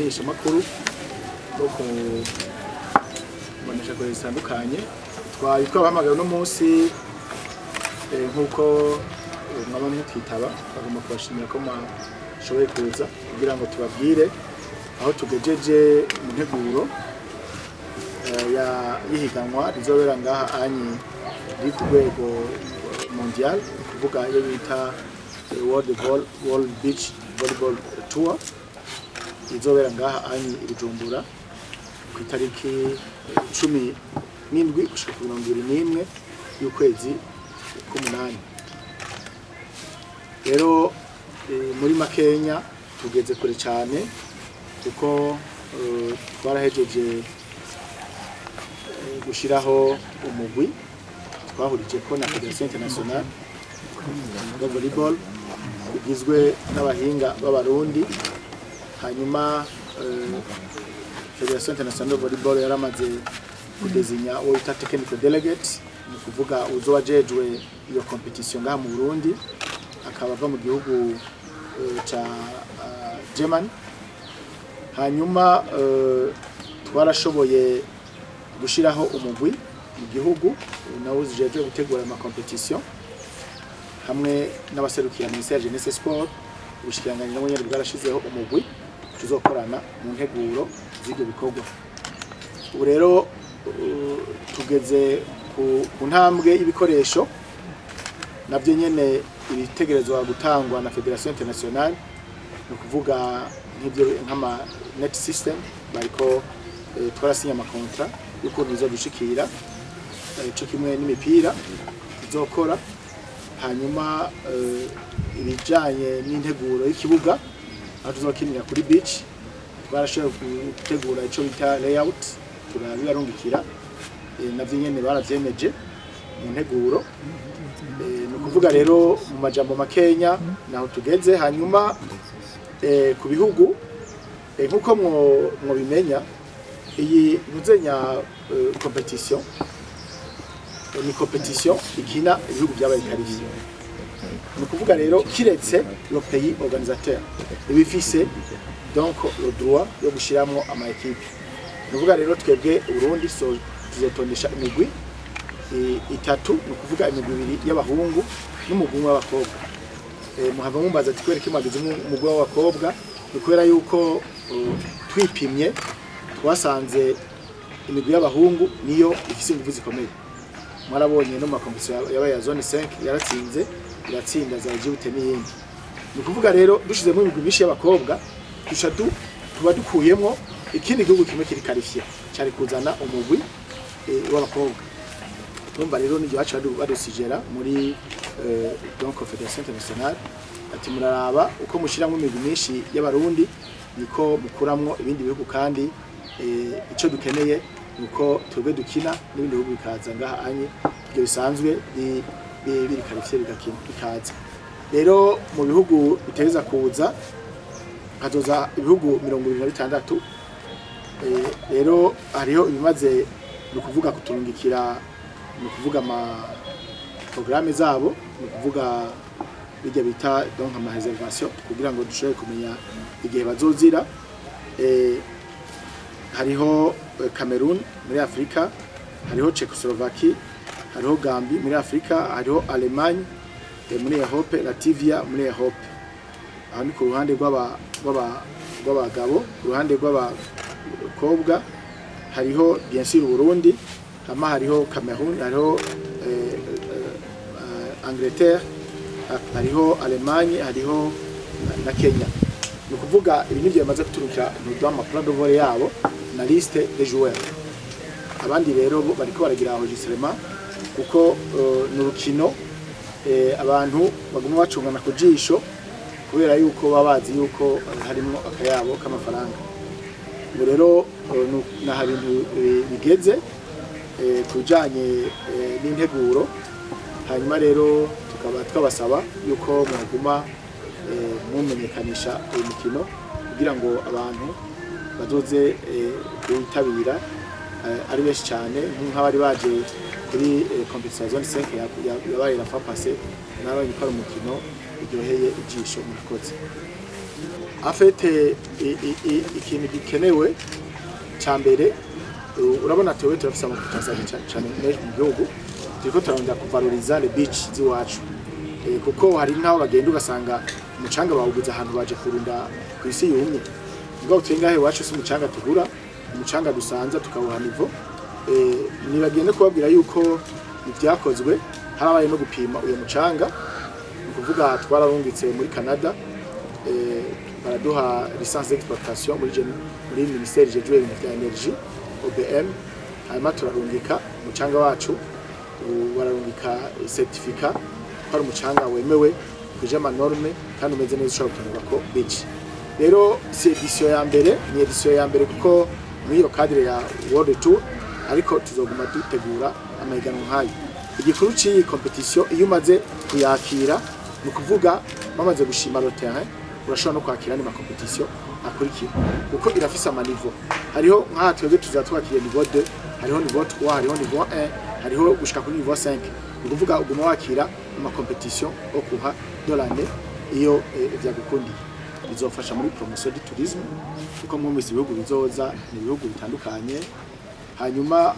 bamenyesha makuru bo ku bonesha kure zitandukanye twari twabahamagaye no munsi nkuko mwaba mwitaba bagomba kubashimira ko mwashoboye kuza kugira ngo tubabwire aho tugejeje mu nteguro yihiganwa rizobera ngaha anyi iri ku rwego mondial kuvuga iyo bita World Beach Volleyball Tour izobera ngaha anyi Bujumbura ku itariki 17 gushika 21 y'ukwezi k'umunani. Rero muri Makenya tugeze kure cyane kuko twarahejeje gushiraho umugwi twahurije ko na Federation Internationale de Volleyball ugizwe n'abahinga b'abarundi. Hanyuma Federation Internationale de Volleyball yaramaze kudezinya uwo bita technical delegate ni kuvuga uzowajejwe iyo competition ngaha mu Burundi akaba ava mu gihugu ca Germany. Hanyuma twarashoboye gushiraho umugwi mu gihugu nawo ujeje gutegura ama competition hamwe n'abaserukira Ministère Jeunesse Sport ubushikiranganje nabo nyene bwarashizeho umugwi tuzokorana mu nteguro z'ibyo bikorwa. Ubu rero tugeze ku ntambwe y'ibikoresho navyo nyene ibitegerezwa gutangwa na Federation Internationale no kuvuga nk'ibyo nk'ama net system bariko twarasinya amakontra yuko bizodushikira cyo kimwe n'imipira izokora. Hanyuma ibijanye n'integuro y'ikibuga aho tuzokinira kuri beach twarashoboye gutegura ico bita layout turabibarungikira navyo nyene baravyemeje mu nteguro. No kuvuga rero mu majambo Makenya naho tugeze. Hanyuma ku bihugu nkuko mwo bimenya iyi muzenya competition ni competition ikina ibihugu byabaye qualifié. No kuvuga rero kiretse le pays organisateur ibifise donc le droit yo gushiramwo ama équipe. No kuvuga rero twebwe Burundi tuzotondesha imigwi itatu no kuvuga imigwi ibiri y'abahungu n'umugwi w'abakobwa. Muhava mumbaza ati kwereke magize umugwi w'abakobwa kubera yuko twipimye twasanze imigwi y'abahungu niyo ifise ingufu zikomeye. Mwarabonye no makompetition yabaye ya zone 5 yaratsinze iratsinda za Djibouti n'iyindi. Ni kuvuga rero dushize mu imigwi mishi y'abakobwa tuba dukuyemwo ikindi gihugu kimwe kiri qualifié cyari kuzana umugwi w'abakobwa. Numva rero ni byacu badusijera muri donc Federation Internationale ati muraraba uko mushiramo imigwi myinshi y'abarundi niko mukuramwo ibindi bihugu kandi ico dukeneye nuko twebwe dukina n'ibindi bihugu bikaza ngaha anye ibyo bisanzwe biri qualifié bikaza. Rero mu bihugu biteza kuza hazoza ibihugu 26. Rero hariho ibimaze no kuvuga kuturungikira no kuvuga ama programme zabo no kuvuga bijya bita donc ama réservation kugira ngo dushobore kumenya igihe bazozira. Hariho Cameroon muri Afrika, hariho Czechoslovakie, hariho Gambie muri Afrika, hariho Allemagne muri Europe, Latvia muri Europe. Aho ni ku ruhande rw'abagabo. Ruhande rw'abakobwa hariho bien sûr Burundi, hama hariho Cameroon, hariho Angleterre, hariho Allemagne, hariho na Kenya. No kuvuga ibi nivyo yamaze kuturukira mu dama plan de volley yabo na liste des joueurs. Abandi rero bariko baragira enregistrement kuko n'urukino abantu baguma bacungana ku jisho kubera yuko babazi yuko harimo akayabo k'amafaranga. Ngo rero na ibintu bigeze kujanye n'integuro. Hanyuma rero tukaba twabasaba yuko mwaguma mumenyekanisha uyu mukino kugira ngo abantu bazoze kwitabira ari benshi cyane nk'abari baje kuri competition zone 5 yabaye la fois passée n'abanye ko umukino iryoheye ijisho murakoze. afete ikintu gikenewe cyambere urabona tewe turafisa mu kutazaje cyane mu gihugu turiko turarondera kuvaloriza le beach ziwacu kuko hari ntaho bagenda ugasanga umucanga bawuguza ahantu baje kurunda ku isi yumye ngo twengahe wacu si umucanga tugura umucanga dusanza tukawuha nivo nibagende kubabwira yuko ivyakozwe harabaye no gupima uyo mucanga kuvuga twararungitse muri Canada baraduha licence d'exploitation muri ministère jeje ya energie OBM hanyuma turarungika umucanga wacu bararungika certificat par umucanga wemewe kuje amanorme kandi umeze neza ushobora kuvuga ko beach rero si edition ya mbere ni edition ya mbere kuko muri iyo cadre ya World Tour ariko tuzoguma dutegura amahiganwa nkayo igikuru cy'iyi competition iyo umaze kuyakira ni kuvuga bamaze gushima le terrain urashobora no kwakira ni ma competition akurikira kuko irafise amanivo hariho nka twebwe tuzatwakira niveau 2 hariho niveau 3 hariho niveau 1 hariho gushika kuri niveau 5 ni kuvuga uguma wakira ama competition okuha dolane iyo vyagukundiye bizofasha muri promotion du tourisme kuko mu misi bihugu bizoza ni bihugu bitandukanye hanyuma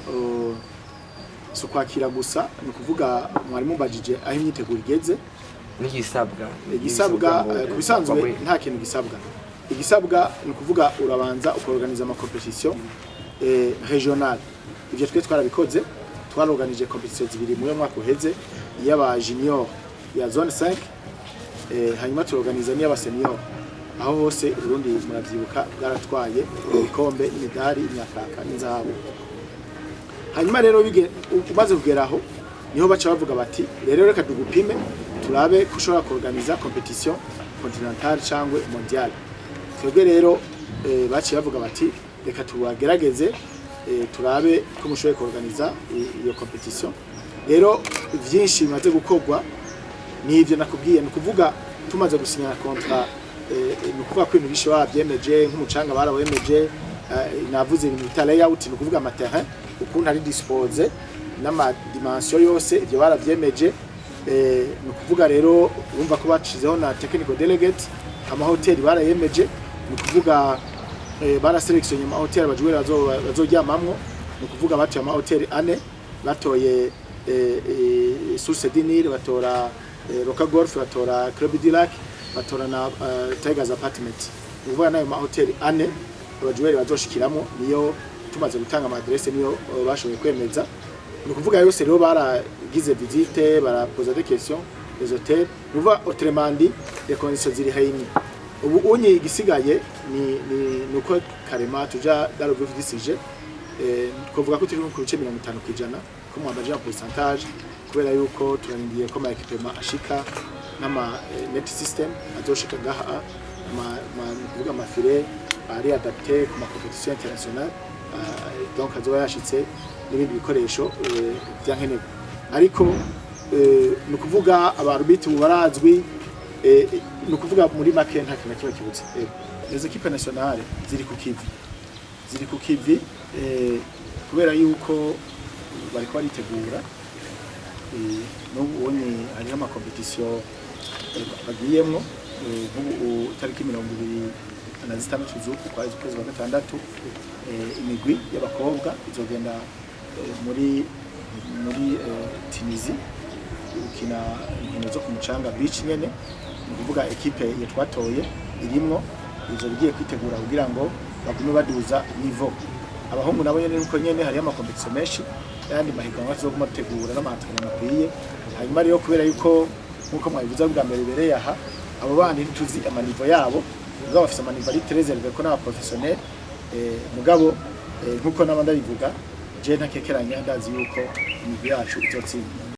so kwakira gusa ni kuvuga mwari mubajije aho imyiteguro igeze igisabwa kubisanzwe nta kintu gisabwa igisabwa ni kuvuga urabanza ukorganiza ama competition regional ivyo twe twarabikoze twarorganije competition zibiri mu mwaka uheze y'aba junior ya zone 5 hanyuma turorganiza n'iyaba senior aho hose Burundi muravyibuka bwaratwaye ikombe imidari imyakaka n'inzahabu hanyuma rero umaze kugeraho niho baca bavuga bati rero reka dugupime turabe kushobora kuorganiza competition continentale cyangwa mondiale twebwe rero baciye bavuga bati reka tubagerageze turabe ko mushoboye kuorganiza iyo competition rero vyinshi bimaze gukorwa nivyo nakubwiye ni kuvuga tumaze gusinya contrat ni kuvuga ko ibintu bishobora byemeje nk'umucanga barawemeje navuze ibintu bita layout ni kuvuga amaterrain ukuntu ari dispose n'ama dimension yose ibyo baravyemeje ni kuvuga rero urumva ko bacizeho na technical delegate ama hotel barayemeje ni kuvuga baraselectionye ama hotel abajwera bazoryamamwo ni kuvuga batuye ama hotel ane batoye Source du Nil batora Roca Golf batora Club du Lac batora na Tigers Apartment ni kuvuga nayo ama hotel ane abajwera bazoshikiramo niyo tumaze gutanga ama adresse niyo bashoboye kwemeza ni kuvuga yose rero baragize visite barapoza des questions les hôtels nuva Autremandi les conditions ziri hayini ubu unye igisigaye ni nuko karema tuja dans le vif du sujet kuvuga ko turi ku bice 50% ko mwambaje pourcentage kubera yuko turarindiye ko ama equipement ashika n'ama net system azoshika gaha kuvuga amafire ari adapté ku ma competition internationale donc azoba yashitse n'ibindi bikoresho byankenerwa ariko ni kuvuga abarubiti barazwi ni kuvuga muri make nta kintu kiba kibutse les équipes nationales ziri ku kivi kubera yuko bariko baritegura n'ubu onye hari ama competition bagiyemwo nk'ubu tariki 26 z'uku kwezi kwa gatandatu imigwi y'abakobwa izogenda muri Tunisie ukina inkino zo ku mucanga beach nyene ni kuvuga equipe yatwatoye irimwo izo bigiye kwitegura kugira ngo bagume baduza niveau abahungu nabo nyene nuko nyene hari ama competition menshi yandi mahiganwa zo kumategura n'amahatana makwiye hanyuma rero kubera yuko nkuko mwabivuza bwa mbere bereye aha abo bandi tuzi amanivo yabo ubwo bafise amanivo ari très élevé ko n'aba professionnel mugabo nkuko nabanda bivuga je ntakekeranya ndazi yuko imigwi yacu izotsinda